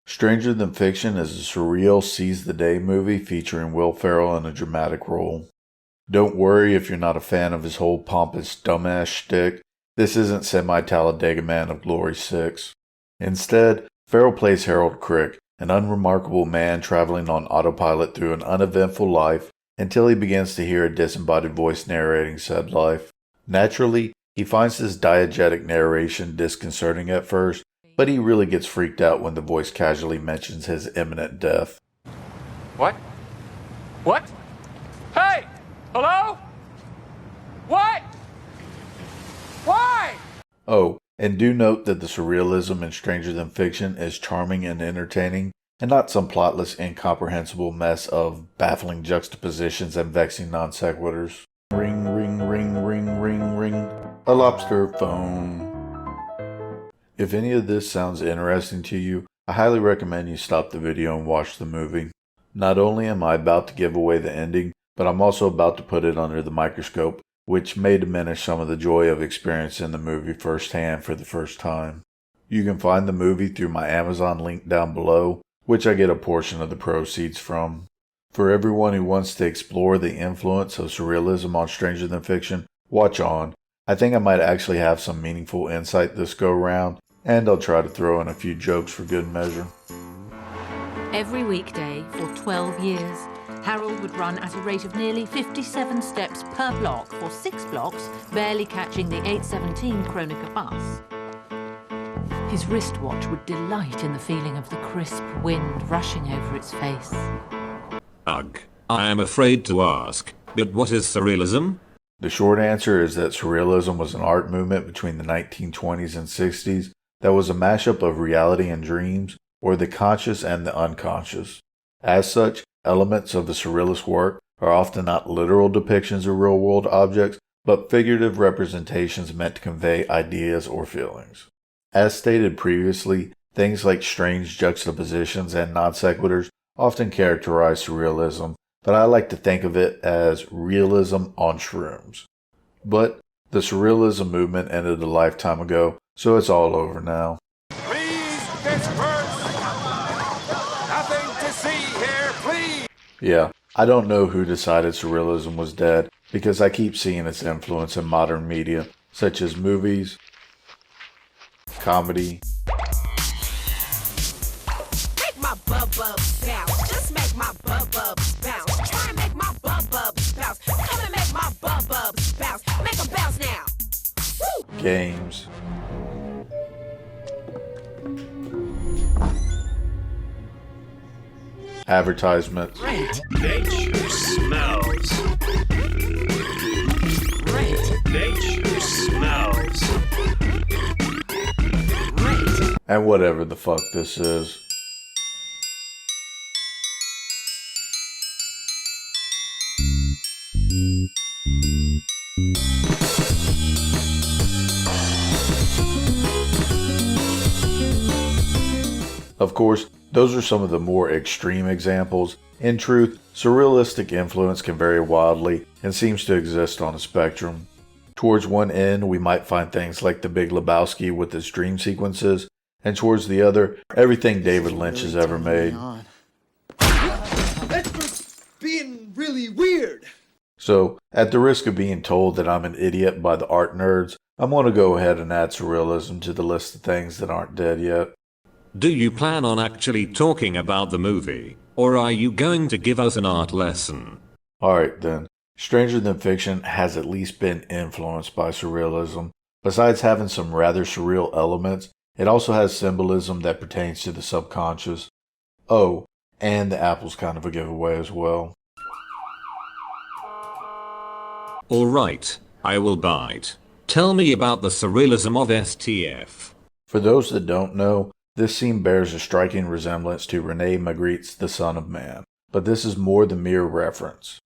Stranger Than Fiction is a surreal seize-the-day movie featuring Will Ferrell in a dramatic role. Don't worry if you're not a fan of his whole pompous dumbass shtick, this isn't Semi-Talladega Man of Glory 6. Instead, Ferrell plays Harold Crick, an unremarkable man traveling on autopilot through an uneventful life until he begins to hear a disembodied voice narrating said life. Naturally, he finds this diegetic narration disconcerting at first, but he really gets freaked out when the voice casually mentions his imminent death. What? What? Hey! Hello? What? Why? Oh, and do note that the surrealism in Stranger Than Fiction is charming and entertaining, and not some plotless, incomprehensible mess of baffling juxtapositions and vexing non sequiturs. Ring, ring, ring, ring, ring, ring. A lobster phone. If any of this sounds interesting to you, I highly recommend you stop the video and watch the movie. Not only am I about to give away the ending, but I'm also about to put it under the microscope, which may diminish some of the joy of experiencing the movie firsthand for the first time. You can find the movie through my Amazon link down below, which I get a portion of the proceeds from. For everyone who wants to explore the influence of surrealism on Stranger Than Fiction, watch on. I think I might actually have some meaningful insight this go round, and I'll try to throw in a few jokes for good measure. Every weekday for 12 years, Harold would run at a rate of nearly 57 steps per block for 6 blocks, barely catching the 8:17 Kronecker bus. His wristwatch would delight in the feeling of the crisp wind rushing over its face. Ugh, I am afraid to ask, but what is surrealism? The short answer is that surrealism was an art movement between the 1920s and 60s that was a mashup of reality and dreams, or the conscious and the unconscious. As such, elements of the surrealist work are often not literal depictions of real-world objects, but figurative representations meant to convey ideas or feelings. As stated previously, things like strange juxtapositions and non sequiturs often characterize surrealism, but I like to think of it as realism on shrooms. But the surrealism movement ended a lifetime ago, so it's all over now. Please disperse! Nothing to see here, please! Yeah, I don't know who decided surrealism was dead, because I keep seeing its influence in modern media, such as movies, comedy, Make my bub bounce. Just make my bub bounce. Try and make my bub bounce. Come and make my bub bounce. Make them bounce now. Woo! games, advertisements, Great nature smells. Great nature smells. Great. and whatever the fuck this is. Of course, those are some of the more extreme examples. In truth, surrealistic influence can vary wildly and seems to exist on a spectrum. Towards one end, we might find things like The Big Lebowski with its dream sequences, and towards the other, everything David Lynch has ever made. That's being really weird. So, at the risk of being told that I'm an idiot by the art nerds, I'm going to go ahead and add surrealism to the list of things that aren't dead yet. Do you plan on actually talking about the movie, or are you going to give us an art lesson? Alright then, Stranger Than Fiction has at least been influenced by surrealism. Besides having some rather surreal elements, it also has symbolism that pertains to the subconscious. Oh, and the apple's kind of a giveaway as well. Alright, I will bite. Tell me about the surrealism of STF. For those that don't know, this scene bears a striking resemblance to Rene Magritte's The Son of Man, but this is more than mere reference.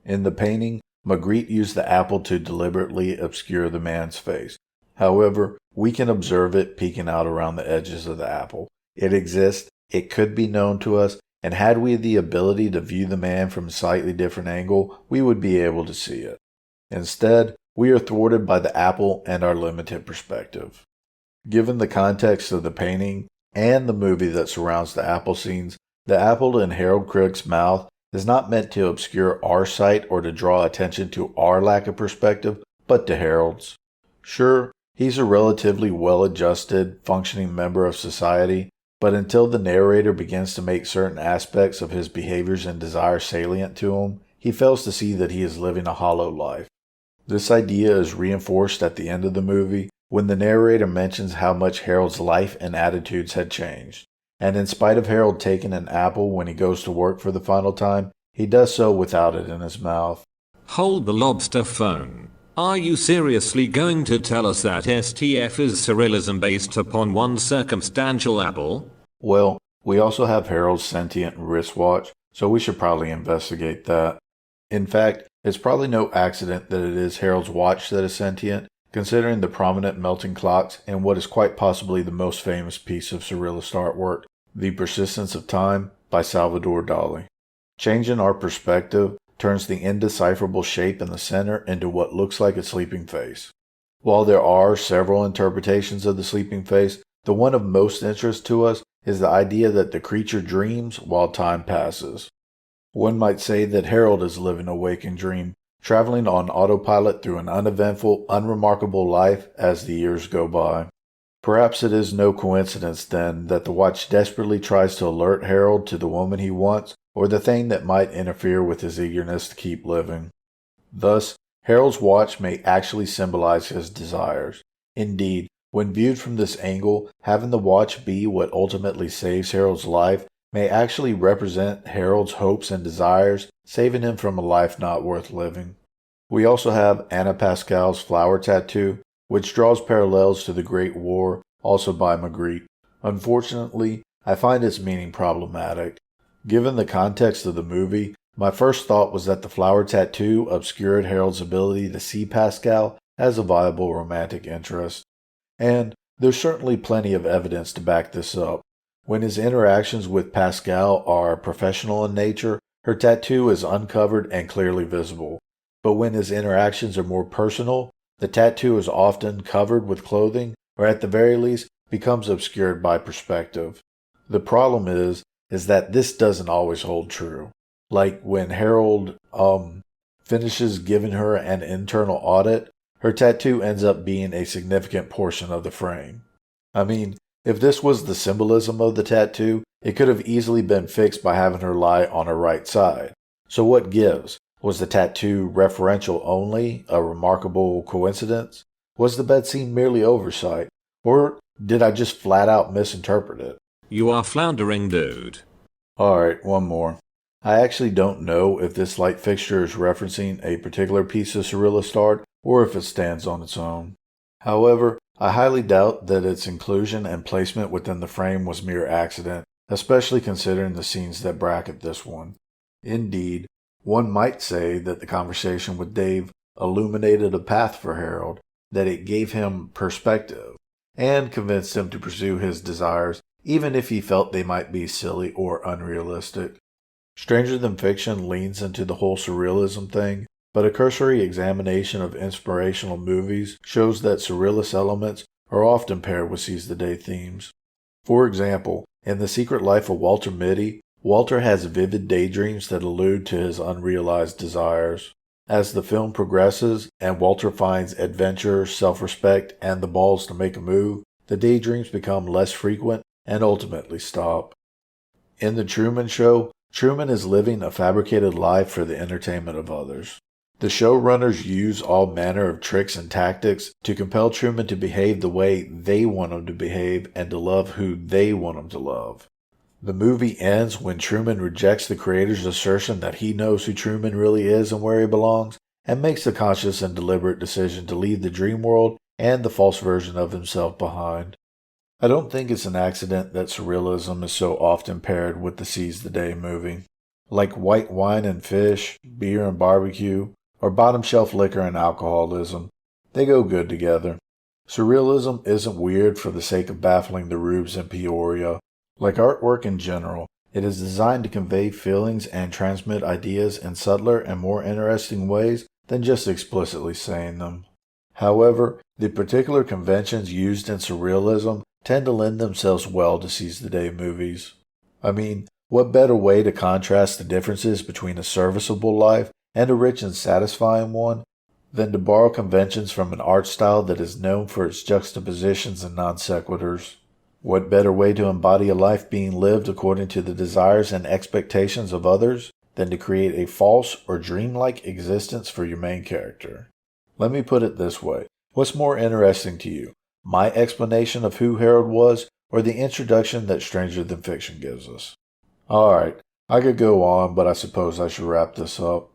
In the painting, Magritte used the apple to deliberately obscure the man's face. However, we can observe it peeking out around the edges of the apple. It exists, it could be known to us, and had we the ability to view the man from a slightly different angle, we would be able to see it. Instead, we are thwarted by the apple and our limited perspective. Given the context of the painting, and the movie that surrounds the apple scenes, the apple in Harold Crick's mouth is not meant to obscure our sight or to draw attention to our lack of perspective, but to Harold's. Sure, he's a relatively well-adjusted, functioning member of society, but until the narrator begins to make certain aspects of his behaviors and desires salient to him, he fails to see that he is living a hollow life. This idea is reinforced at the end of the movie when the narrator mentions how much Harold's life and attitudes had changed. And in spite of Harold taking an apple when he goes to work for the final time, he does so without it in his mouth. Hold the lobster phone. Are you seriously going to tell us that STF is surrealism based upon one circumstantial apple? Well, we also have Harold's sentient wristwatch, so we should probably investigate that. In fact, it's probably no accident that it is Harold's watch that is sentient, considering the prominent melting clocks in what is quite possibly the most famous piece of surrealist artwork, The Persistence of Time by Salvador Dali. Changing our perspective turns the indecipherable shape in the center into what looks like a sleeping face. While there are several interpretations of the sleeping face, the one of most interest to us is the idea that the creature dreams while time passes. One might say that Harold is living a waking dream, traveling on autopilot through an uneventful, unremarkable life as the years go by. Perhaps it is no coincidence, then, that the watch desperately tries to alert Harold to the woman he wants, or the thing that might interfere with his eagerness to keep living. Thus, Harold's watch may actually symbolize his desires. Indeed, when viewed from this angle, having the watch be what ultimately saves Harold's life may actually represent Harold's hopes and desires, saving him from a life not worth living. We also have Anna Pascal's flower tattoo, which draws parallels to the Great War, also by Magritte. Unfortunately, I find its meaning problematic. Given the context of the movie, my first thought was that the flower tattoo obscured Harold's ability to see Pascal as a viable romantic interest. And there's certainly plenty of evidence to back this up. When his interactions with Pascal are professional in nature, her tattoo is uncovered and clearly visible. But when his interactions are more personal, the tattoo is often covered with clothing, or at the very least, becomes obscured by perspective. The problem is that this doesn't always hold true. Like when Harold, finishes giving her an internal audit, her tattoo ends up being a significant portion of the frame. I mean, if this was the symbolism of the tattoo, it could have easily been fixed by having her lie on her right side. So what gives? Was the tattoo referential only, a remarkable coincidence? Was the bed scene merely oversight? Or did I just flat out misinterpret it? You are floundering, dude. Alright, one more. I actually don't know if this light fixture is referencing a particular piece of surrealist art or if it stands on its own. However, I highly doubt that its inclusion and placement within the frame was mere accident, especially considering the scenes that bracket this one. Indeed, one might say that the conversation with Dave illuminated a path for Harold, that it gave him perspective, and convinced him to pursue his desires even if he felt they might be silly or unrealistic. Stranger Than Fiction leans into the whole surrealism thing, but a cursory examination of inspirational movies shows that surrealist elements are often paired with seize-the-day themes. For example, in The Secret Life of Walter Mitty, Walter has vivid daydreams that allude to his unrealized desires. As the film progresses and Walter finds adventure, self-respect, and the balls to make a move, the daydreams become less frequent and ultimately stop. In The Truman Show, Truman is living a fabricated life for the entertainment of others. The showrunners use all manner of tricks and tactics to compel Truman to behave the way they want him to behave and to love who they want him to love. The movie ends when Truman rejects the creator's assertion that he knows who Truman really is and where he belongs, and makes the conscious and deliberate decision to leave the dream world and the false version of himself behind. I don't think it's an accident that surrealism is so often paired with the seize-the-day movie. Like white wine and fish, beer and barbecue, or bottom-shelf liquor and alcoholism, they go good together. Surrealism isn't weird for the sake of baffling the rubes in Peoria. Like artwork in general, it is designed to convey feelings and transmit ideas in subtler and more interesting ways than just explicitly saying them. However, the particular conventions used in surrealism tend to lend themselves well to seize-the-day movies. I mean, what better way to contrast the differences between a serviceable life and a rich and satisfying one than to borrow conventions from an art style that is known for its juxtapositions and non sequiturs? What better way to embody a life being lived according to the desires and expectations of others than to create a false or dreamlike existence for your main character? Let me put it this way. What's more interesting to you, my explanation of who Harold was or the introduction that Stranger Than Fiction gives us? Alright, I could go on, but I suppose I should wrap this up.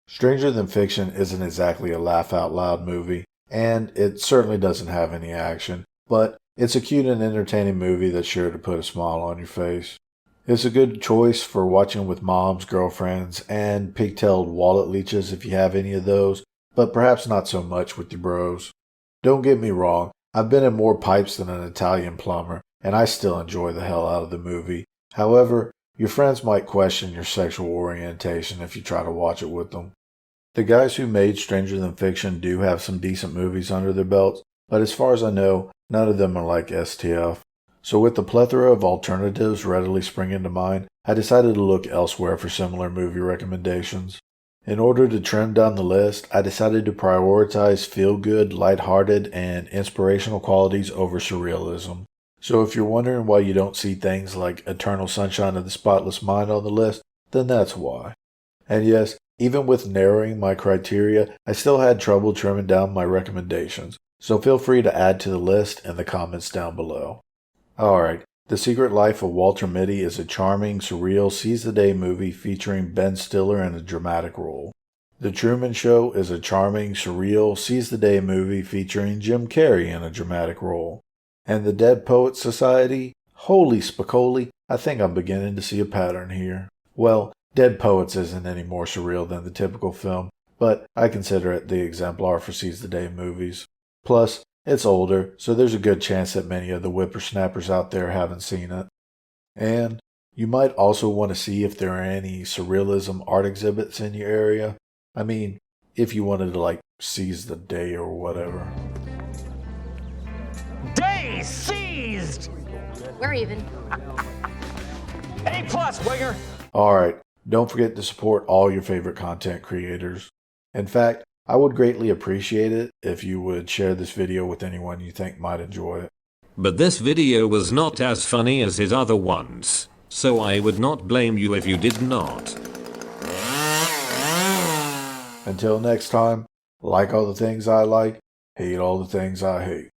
Stranger Than Fiction isn't exactly a laugh-out-loud movie, and it certainly doesn't have any action, but it's a cute and entertaining movie that's sure to put a smile on your face. It's a good choice for watching with moms, girlfriends, and pigtailed wallet leeches if you have any of those, but perhaps not so much with your bros. Don't get me wrong, I've been in more pipes than an Italian plumber, and I still enjoy the hell out of the movie. However, your friends might question your sexual orientation if you try to watch it with them. The guys who made Stranger Than Fiction do have some decent movies under their belts, but as far as I know, none of them are like STF. So with the plethora of alternatives readily springing to mind, I decided to look elsewhere for similar movie recommendations. In order to trim down the list, I decided to prioritize feel-good, lighthearted, and inspirational qualities over surrealism. So if you're wondering why you don't see things like Eternal Sunshine of the Spotless Mind on the list, then that's why. And yes, even with narrowing my criteria, I still had trouble trimming down my recommendations, so feel free to add to the list in the comments down below. Alright, The Secret Life of Walter Mitty is a charming, surreal, seize-the-day movie featuring Ben Stiller in a dramatic role. The Truman Show is a charming, surreal, seize-the-day movie featuring Jim Carrey in a dramatic role. And The Dead Poets Society? Holy spicoli, I think I'm beginning to see a pattern here. Well, Dead Poets isn't any more surreal than the typical film, but I consider it the exemplar for seize-the-day movies. Plus, it's older, so there's a good chance that many of the whippersnappers out there haven't seen it. And you might also want to see if there are any surrealism art exhibits in your area. I mean, if you wanted to seize the day or whatever. Day seized! We're even. A+ winger! Alright, don't forget to support all your favorite content creators. In fact, I would greatly appreciate it if you would share this video with anyone you think might enjoy it. But this video was not as funny as his other ones, so I would not blame you if you did not. Until next time, like all the things I like, hate all the things I hate.